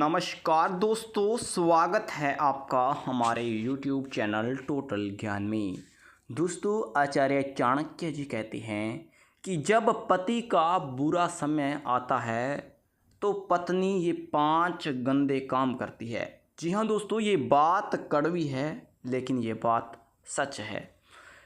नमस्कार दोस्तों, स्वागत है आपका हमारे YouTube चैनल टोटल ज्ञान में। दोस्तों, आचार्य चाणक्य जी कहते हैं कि जब पति का बुरा समय आता है तो पत्नी ये 5 गंदे काम करती है। जी हाँ दोस्तों, ये बात कड़वी है लेकिन ये बात सच है।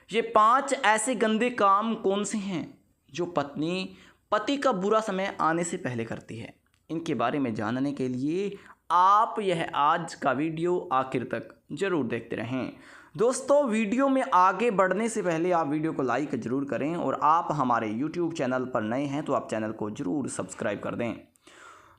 ये 5 ऐसे गंदे काम कौन से हैं जो पत्नी पति का बुरा समय आने से पहले करती है? इनके बारे में जानने के लिए आप यह आज का वीडियो आखिर तक ज़रूर देखते रहें। दोस्तों, वीडियो में आगे बढ़ने से पहले आप वीडियो को लाइक ज़रूर करें और आप हमारे YouTube चैनल पर नए हैं तो आप चैनल को ज़रूर सब्सक्राइब कर दें।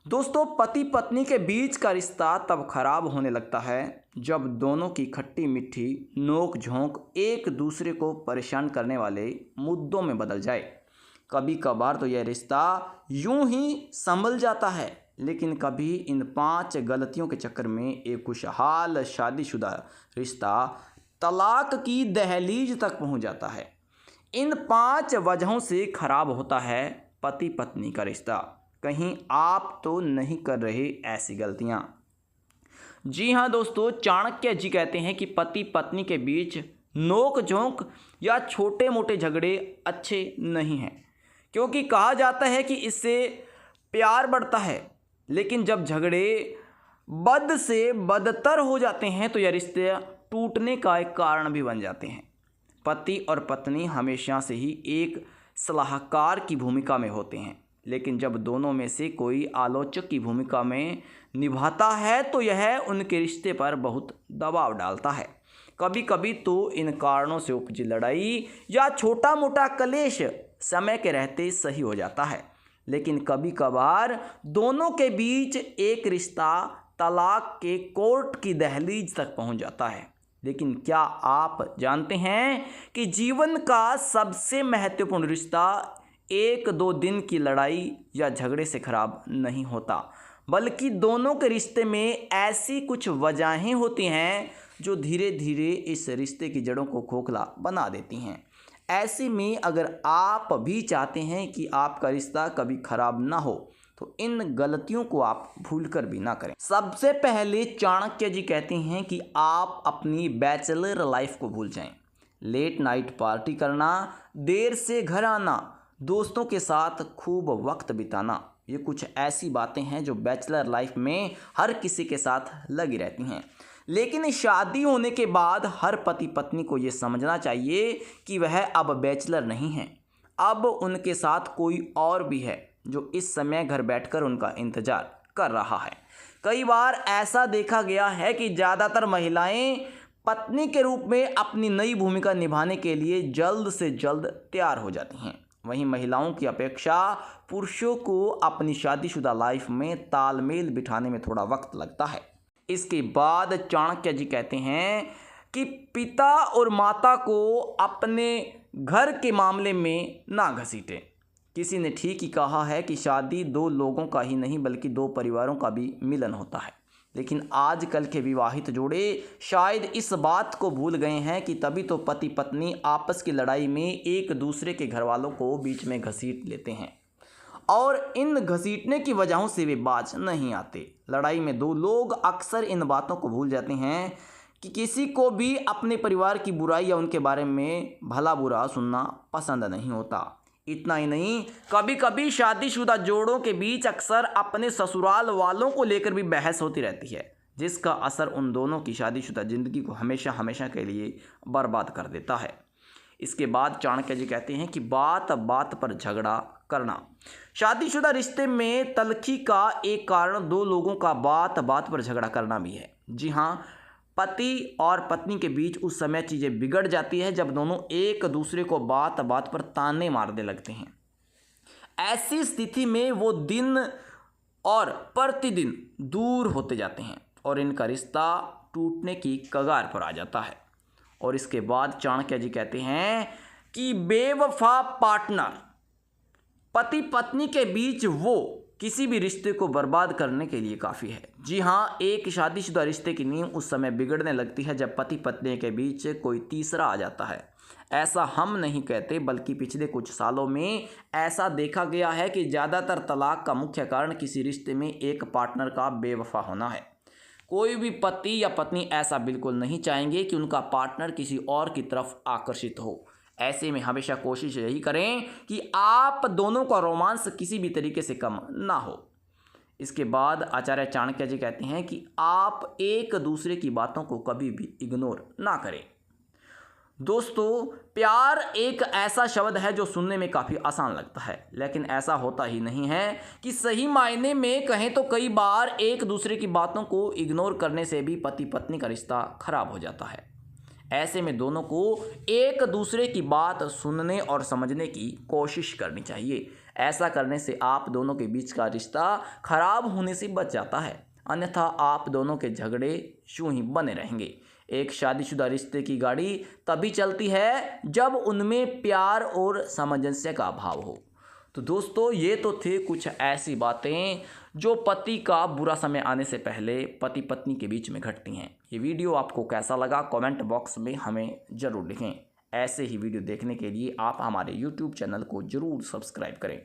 दोस्तों, पति पत्नी के बीच का रिश्ता तब खराब होने लगता है जब दोनों की खट्टी मीठी नोक झोंक एक दूसरे को परेशान करने वाले मुद्दों में बदल जाए। कभी कभार तो यह रिश्ता यूं ही संभल जाता है, लेकिन कभी इन 5 गलतियों के चक्कर में एक खुशहाल शादीशुदा रिश्ता तलाक की दहलीज तक पहुंच जाता है। इन 5 वजहों से खराब होता है पति पत्नी का रिश्ता। कहीं आप तो नहीं कर रहे ऐसी गलतियां? जी हाँ दोस्तों, चाणक्य जी कहते हैं कि पति पत्नी के बीच नोक झोंक या छोटे मोटे झगड़े अच्छे नहीं हैं, क्योंकि कहा जाता है कि इससे प्यार बढ़ता है। लेकिन जब झगड़े बद से बदतर हो जाते हैं तो यह रिश्ते टूटने का एक कारण भी बन जाते हैं। पति और पत्नी हमेशा से ही एक सलाहकार की भूमिका में होते हैं, लेकिन जब दोनों में से कोई आलोचक की भूमिका में निभाता है तो यह उनके रिश्ते पर बहुत दबाव डालता है। कभी कभी तो इन कारणों से उपजी लड़ाई या छोटा मोटा कलेश समय के रहते सही हो जाता है, लेकिन कभी कभार दोनों के बीच एक रिश्ता तलाक के कोर्ट की दहलीज तक पहुंच जाता है। लेकिन क्या आप जानते हैं कि जीवन का सबसे महत्वपूर्ण रिश्ता 1-2 दिन की लड़ाई या झगड़े से खराब नहीं होता, बल्कि दोनों के रिश्ते में ऐसी कुछ वजहें होती हैं जो धीरे धीरे इस रिश्ते की जड़ों को खोखला बना देती हैं। ऐसे में अगर आप भी चाहते हैं कि आपका रिश्ता कभी खराब ना हो तो इन गलतियों को आप भूलकर भी ना करें। सबसे पहले चाणक्य जी कहते हैं कि आप अपनी बैचलर लाइफ को भूल जाएं। लेट नाइट पार्टी करना, देर से घर आना, दोस्तों के साथ खूब वक्त बिताना, ये कुछ ऐसी बातें हैं जो बैचलर लाइफ में हर किसी के साथ लगी रहती हैं। लेकिन शादी होने के बाद हर पति पत्नी को ये समझना चाहिए कि वह अब बैचलर नहीं है, अब उनके साथ कोई और भी है जो इस समय घर बैठकर उनका इंतज़ार कर रहा है। कई बार ऐसा देखा गया है कि ज़्यादातर महिलाएं पत्नी के रूप में अपनी नई भूमिका निभाने के लिए जल्द से जल्द तैयार हो जाती हैं। वहीं महिलाओं की अपेक्षा पुरुषों को अपनी शादीशुदा लाइफ में तालमेल बिठाने में थोड़ा वक्त लगता है। इसके बाद चाणक्य जी कहते हैं कि पिता और माता को अपने घर के मामले में ना घसीटें। किसी ने ठीक ही कहा है कि शादी 2 लोगों का ही नहीं बल्कि 2 परिवारों का भी मिलन होता है। लेकिन आजकल के विवाहित जोड़े शायद इस बात को भूल गए हैं कि तभी तो पति पत्नी आपस की लड़ाई में एक दूसरे के घर वालों को बीच में घसीट लेते हैं और इन घसीटने की वजहों से वे बाज नहीं आते। लड़ाई में 2 लोग अक्सर इन बातों को भूल जाते हैं कि किसी को भी अपने परिवार की बुराई या उनके बारे में भला बुरा सुनना पसंद नहीं होता। इतना ही नहीं, कभी कभी शादीशुदा जोड़ों के बीच अक्सर अपने ससुराल वालों को लेकर भी बहस होती रहती है, जिसका असर उन दोनों की शादीशुदा ज़िंदगी को हमेशा हमेशा के लिए बर्बाद कर देता है। इसके बाद चाणक्य जी कहते हैं कि बात बात पर झगड़ा करना। शादीशुदा रिश्ते में तल्खी का एक कारण 2 लोगों का बात बात पर झगड़ा करना भी है। जी हाँ, पति और पत्नी के बीच उस समय चीज़ें बिगड़ जाती है जब दोनों एक दूसरे को बात बात पर ताने मारने लगते हैं। ऐसी स्थिति में वो दिन और प्रतिदिन दूर होते जाते हैं और इनका रिश्ता टूटने की कगार पर आ जाता है। और इसके बाद चाणक्य जी कहते हैं कि बेवफा पार्टनर पति पत्नी के बीच वो किसी भी रिश्ते को बर्बाद करने के लिए काफ़ी है। जी हाँ, एक शादीशुदा रिश्ते की नींव उस समय बिगड़ने लगती है जब पति पत्नी के बीच कोई तीसरा आ जाता है। ऐसा हम नहीं कहते, बल्कि पिछले कुछ सालों में ऐसा देखा गया है कि ज़्यादातर तलाक का मुख्य कारण किसी रिश्ते में एक पार्टनर का बेवफा होना है। कोई भी पति या पत्नी ऐसा बिल्कुल नहीं चाहेंगे कि उनका पार्टनर किसी और की तरफ आकर्षित हो। ऐसे में हमेशा कोशिश यही करें कि आप दोनों का रोमांस किसी भी तरीके से कम ना हो। इसके बाद आचार्य चाणक्य जी कहते हैं कि आप एक दूसरे की बातों को कभी भी इग्नोर ना करें। दोस्तों, प्यार एक ऐसा शब्द है जो सुनने में काफ़ी आसान लगता है, लेकिन ऐसा होता ही नहीं है कि सही मायने में कहें तो कई बार एक दूसरे की बातों को इग्नोर करने से भी पति पत्नी का रिश्ता खराब हो जाता है। ऐसे में दोनों को एक दूसरे की बात सुनने और समझने की कोशिश करनी चाहिए। ऐसा करने से आप दोनों के बीच का रिश्ता खराब होने से बच जाता है, अन्यथा आप दोनों के झगड़े यूं ही बने रहेंगे। एक शादीशुदा रिश्ते की गाड़ी तभी चलती है जब उनमें प्यार और सामंजस्य का अभाव हो। तो दोस्तों, ये तो थे कुछ ऐसी बातें जो पति का बुरा समय आने से पहले पति पत्नी के बीच में घटती हैं। ये वीडियो आपको कैसा लगा कमेंट बॉक्स में हमें ज़रूर लिखें। ऐसे ही वीडियो देखने के लिए आप हमारे YouTube चैनल को ज़रूर सब्सक्राइब करें।